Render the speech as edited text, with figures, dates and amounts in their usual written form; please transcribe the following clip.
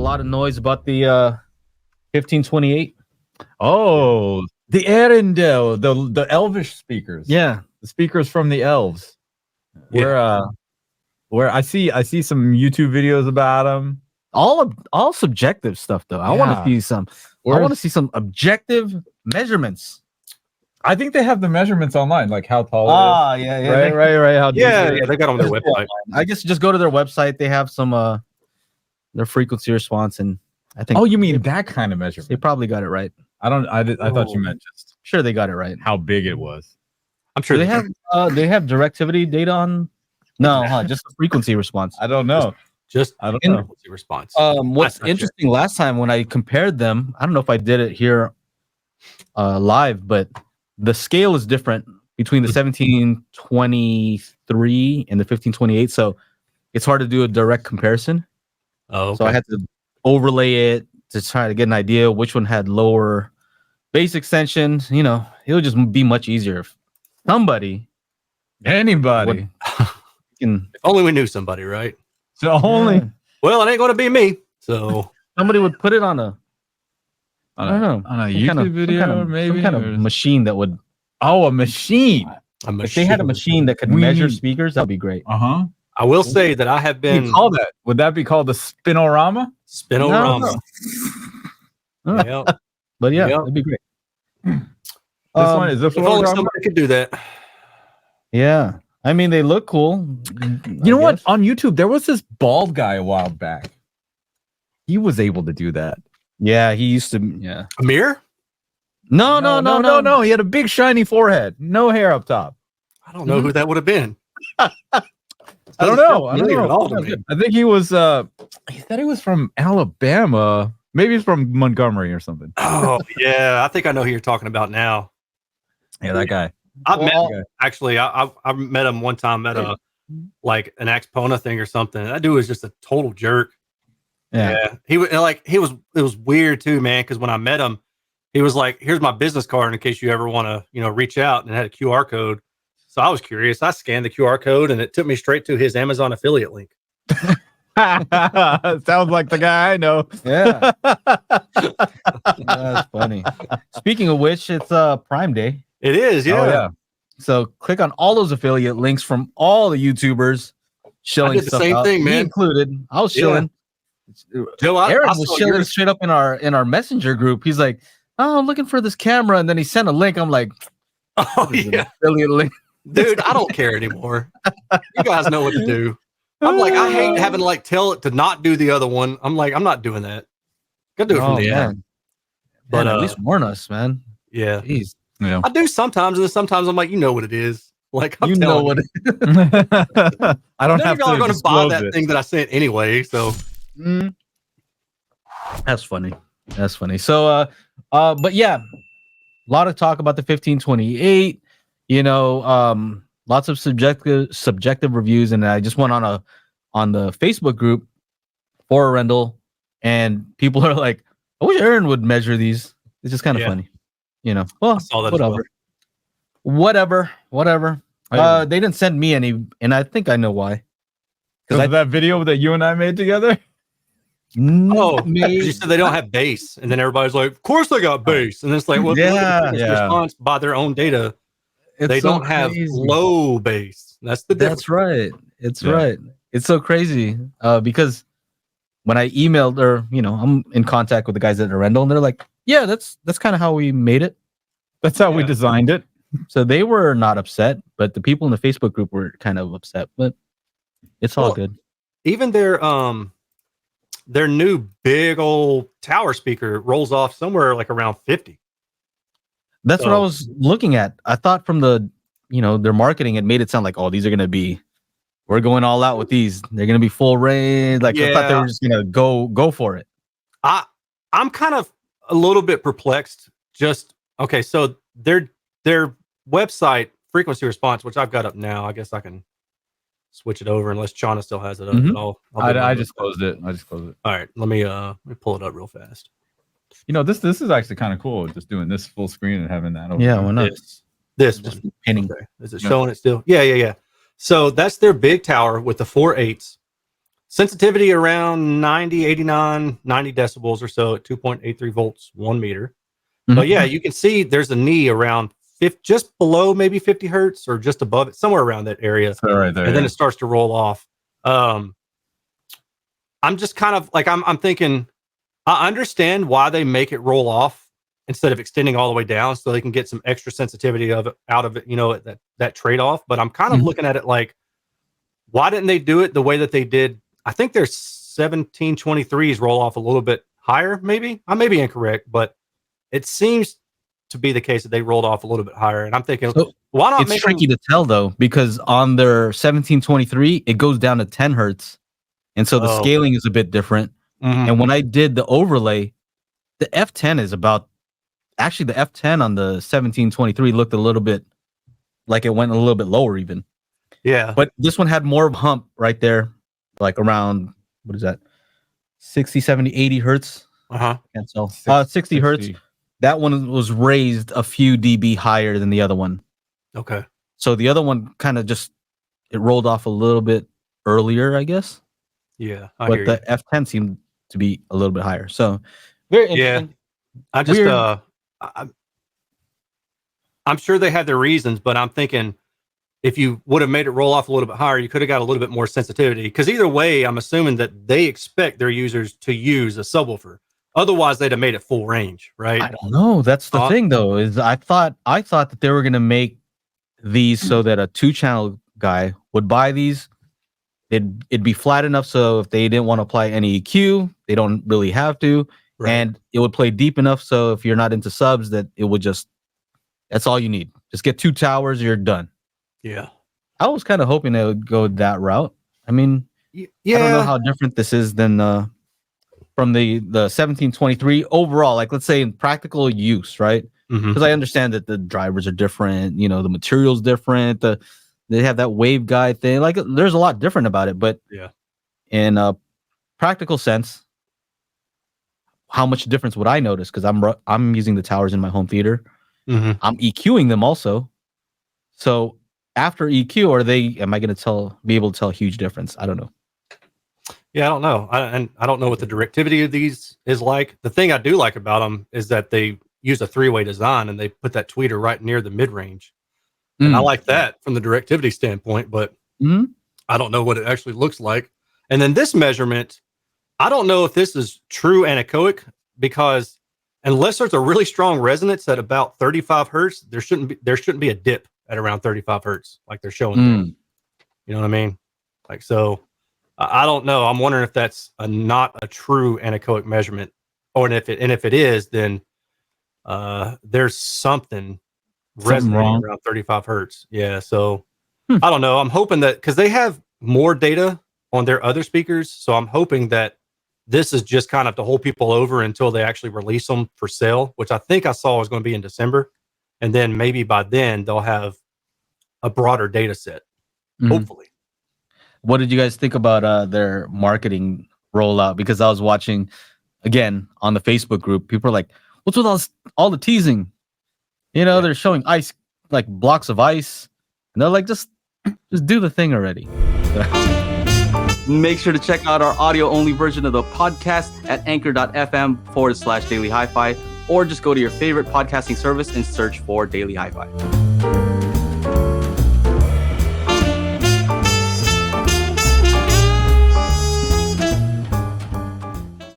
lot of noise about the 1528. Oh, the Arendal, the Elvish speakers. Yeah, the speakers from the elves. Where I see some YouTube videos about them. All subjective stuff though. I want to see some. I want to see some objective measurements. I think they have the measurements online, like how tall it is. Yeah. Right. How they got on their website. I guess just go to their website. They have some their frequency response, and I think. Oh, you mean that kind of measurement? They probably got it right. I thought you meant just sure they got it right. how big it was. I'm sure they have directivity data on. No, just the frequency response. I don't know. I don't know. Frequency response. What's interesting? Last time when I compared them, I don't know if I did it here live, but the scale is different between the 1723 and the 1528. So it's hard to do a direct comparison. Oh, okay. So I had to overlay it to try to get an idea which one had lower base extension. You know, it would just be much easier if anybody. If only we knew somebody, right? So only. Well, it ain't going to be me. So somebody would put it on a. I don't know, on a YouTube video, maybe some kind of machine that would. Oh, a machine. If they had a machine that could measure speakers, that'd be great. I will say that I have been. Call that? Would that be called the spinorama? Spinorama. No. Yeah. But yeah, it'd be great. This one is. If only somebody could do that. Yeah. I mean, they look cool. You know what? On YouTube, there was this bald guy a while back. He was able to do that. Yeah, he used to. Yeah. Amir? No. He had a big shiny forehead, no hair up top. I don't know who that would have been. I don't know. I think he was. He said he was from Alabama. Maybe he's from Montgomery or something. Oh yeah, I think I know who you're talking about now. Yeah, that guy. I met him one time at an Axpona thing or something. That dude was just a total jerk. Yeah. He was it was weird too, man, because when I met him, he was like, here's my business card in case you ever want to, reach out, and it had a QR code. So I was curious. I scanned the QR code and it took me straight to his Amazon affiliate link. Sounds like the guy I know. Yeah. That's funny. Speaking of which, it's Prime Day. It is, yeah. Oh, yeah. So click on all those affiliate links from all the YouTubers shilling stuff. Same thing, man. Me included. I was shilling. Joe, Aaron was shilling straight up in our messenger group. He's like, "Oh, I'm looking for this camera," and then he sent a link. I'm like, "Oh yeah, affiliate link." Dude, I don't care anymore. You guys know what to do. I'm like, I hate having to tell it to not do the other one. I'm like, I'm not doing that. Gotta do it from the end. But at least warn us, man. Yeah. Jeez. Yeah. I do sometimes, and then sometimes I'm like, you know what it is. Like, I'm what it is. I don't have to. Y'all are going to buy that thing that I sent anyway. So that's funny. That's funny. So, but yeah, a lot of talk about the 1528. Lots of subjective reviews, and I just went on the Facebook group for Arendal, and people are like, "I wish Aaron would measure these." It's just kind of funny, Well, I saw that whatever. They didn't send me any, and I think I know why. Because that video that you and I made together. Oh, you said they don't have base, and then everybody's like, "Of course they got base," and it's like, "Well, response by their own data." They don't have low base. That's the difference. That's right. It's right. It's so crazy because when I emailed or I'm in contact with the guys at Arendal, and they're like, "Yeah, that's kind of how we made it. That's how we designed it." So they were not upset, but the people in the Facebook group were kind of upset. But it's all good. Even their new big old tower speaker rolls off somewhere like around 50. That's what I was looking at. I thought from the, their marketing, it made it sound like, oh, these are going to be, we're going all out with these. They're going to be full range. Like I thought they were just going to go for it. I'm kind of a little bit perplexed. So their website frequency response, which I've got up now, I guess I can switch it over unless Chana still has it up. Mm-hmm. I just closed it. All right. Let me pull it up real fast. This is actually kind of cool. Just doing this full screen and having that. Yeah, why not? This just painting. Okay. Is it showing it still? Yeah. So that's their big tower with the 4/8. sensitivity around 90, 89, 90 decibels or so at 2.83 volts, 1 meter. But yeah, you can see there's a knee around just below maybe 50 hertz or just above it, somewhere around that area. Right there, and then it starts to roll off. I'm just kind of like, I'm thinking, I understand why they make it roll off instead of extending all the way down so they can get some extra sensitivity out of it, that trade-off. But I'm kind of looking at it like, why didn't they do it the way that they did? I think their 1723s roll off a little bit higher, maybe. I may be incorrect, but it seems to be the case that they rolled off a little bit higher. And I'm thinking, why not? It's tricky to tell though, because on their 1723, it goes down to 10 hertz. And so the scaling is a bit different. And when I did the overlay, the F10 is actually the F10 on the 1723 looked a little bit like it went a little bit lower even. Yeah. But this one had more hump right there, like around, what is that? 60, 70, 80 hertz. Can't tell. 60 hertz. That one was raised a few dB higher than the other one. Okay. So the other one kind of it rolled off a little bit earlier, I guess. Yeah. But the F10 seemed to be a little bit higher. So very interesting. Yeah. I'm sure they had their reasons, but I'm thinking if you would have made it roll off a little bit higher, you could have got a little bit more sensitivity. Because either way, I'm assuming that they expect their users to use a subwoofer. Otherwise, they'd have made it full range, right? I don't know. That's the thing, though, is I thought that they were going to make these so that a 2-channel guy would buy these. It'd be flat enough so if they didn't want to apply any EQ, they don't really have to. Right. And it would play deep enough so if you're not into subs, that it would that's all you need. Just get 2 towers, you're done. Yeah. I was kind of hoping they would go that route. I mean, I don't know how different this is than from the 1723 overall, like let's say in practical use, right? Because I understand that the drivers are different, the material's different, they have that wave guide thing, like there's a lot different about it, but in a practical sense, how much difference would I notice? Because I'm using the towers in my home theater. I'm EQing them also. So after EQ, am I going to be able to tell a huge difference? I don't know. Yeah, I don't know. I don't know what the directivity of these is like. The thing I do like about them is that they use a 3-way design and they put that tweeter right near the mid-range. And I like that from the directivity standpoint, but I don't know what it actually looks like. And then this measurement, I don't know if this is true anechoic, because unless there's a really strong resonance at about 35 hertz, there shouldn't be a dip at around 35 hertz like they're showing there. You know what I mean? Like, so I don't know. I'm wondering if that's not a true anechoic measurement, or if it is, then there's something resonating around 35 hertz. Yeah. So I don't know. I'm hoping that, because they have more data on their other speakers, so I'm hoping that this is just kind of to hold people over until they actually release them for sale, which I think I saw was going to be in December. And then maybe by then they'll have a broader data set, hopefully. What did you guys think about their marketing rollout? Because I was watching, again, on the Facebook group, people are like, what's with all the teasing? They're showing ice, like blocks of ice. And they're like, just do the thing already. Make sure to check out our audio-only version of the podcast at anchor.fm/Daily Hi-Fi, or just go to your favorite podcasting service and search for Daily Hi-Fi.